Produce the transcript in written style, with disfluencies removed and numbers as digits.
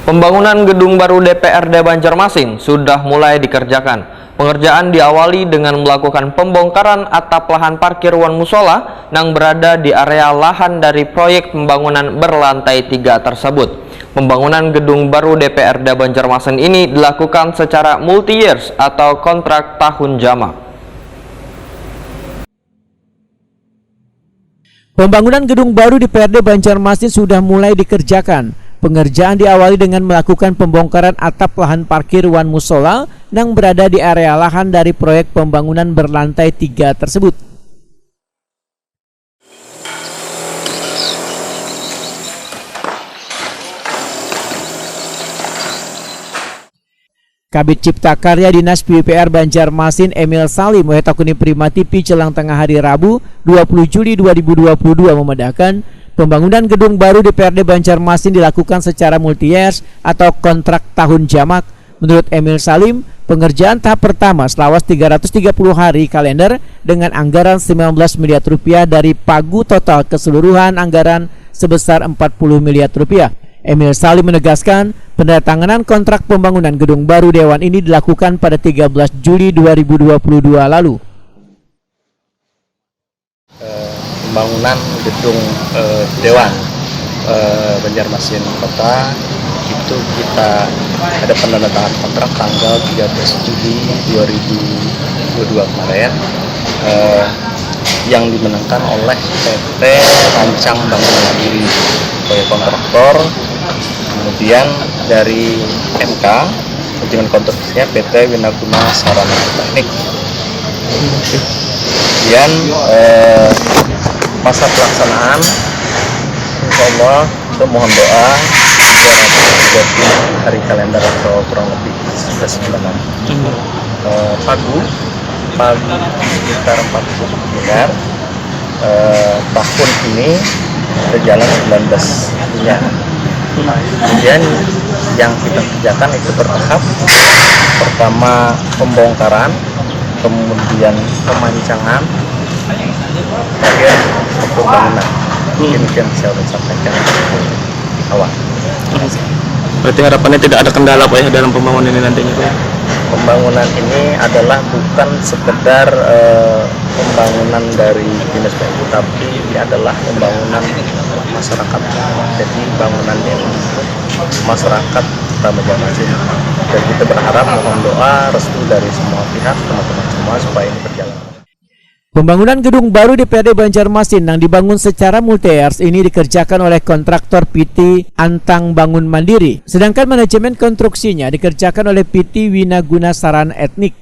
Pembangunan gedung baru DPRD Banjarmasin sudah mulai dikerjakan. Pengerjaan diawali dengan melakukan pembongkaran atap lahan parkir Wan Musola yang berada di area lahan dari proyek pembangunan berlantai 3 tersebut. Pembangunan gedung baru DPRD Banjarmasin ini dilakukan secara multi-years atau kontrak tahun jamak. Pembangunan gedung baru DPRD Banjarmasin sudah mulai dikerjakan. Pengerjaan diawali dengan melakukan pembongkaran atap lahan parkir Wan Musola yang berada di area lahan dari proyek pembangunan berlantai 3 tersebut. Kabid Cipta Karya Dinas PUPR Banjarmasin Emil Salim Takuni Prima TV jelang tengah hari Rabu 20 Juli 2022 memedahkan pembangunan gedung baru DPRD Banjarmasin dilakukan secara multi-years atau kontrak tahun jamak. Menurut Emil Salim, pengerjaan tahap pertama selawas 330 hari kalender dengan anggaran 19 miliar rupiah dari pagu total keseluruhan anggaran sebesar 40 miliar rupiah. Emil Salim menegaskan penandatanganan kontrak pembangunan gedung baru Dewan ini dilakukan pada 13 Juli 2022 lalu. Pembangunan gedung Dewan Banjarmasin Kota itu kita ada penandatangan kontrak tanggal 13 Juli 2022 kemarin yang dimenangkan oleh PT Rancang Bangunan Mandiri sebagai kontraktor. Kemudian dari MK dengan konstruksinya PT Winaguna Sarana Teknik. Kemudian masa pelaksanaan insya Allah itu mohon doa 230 hari kalender atau kurang lebih 11 bulan. Pagu sekitar 40 miliar. Tahun ini berjalan 19 miliar. Kemudian yang kita kerjakan itu bertahap. Pertama pembongkaran, kemudian pemancangan, terakhir pembangunan. Mungkin bisa sampaikan awal. Berarti harapannya tidak ada kendala Pak ya dalam pembangunan ini nantinya Pak? Pembangunan ini adalah bukan sekedar pembangunan dari dinas PU, tapi ini adalah pembangunan masyarakat. Jadi bangunannya untuk masyarakat Banjarmasin. Dan kita berharap mohon doa restu dari semua pihak, teman-teman semua supaya ini berjalan. Pembangunan gedung baru DPRD Banjarmasin yang dibangun secara multi-years ini dikerjakan oleh kontraktor PT Antang Bangun Mandiri, sedangkan manajemen konstruksinya dikerjakan oleh PT Winaguna Sarana Teknik.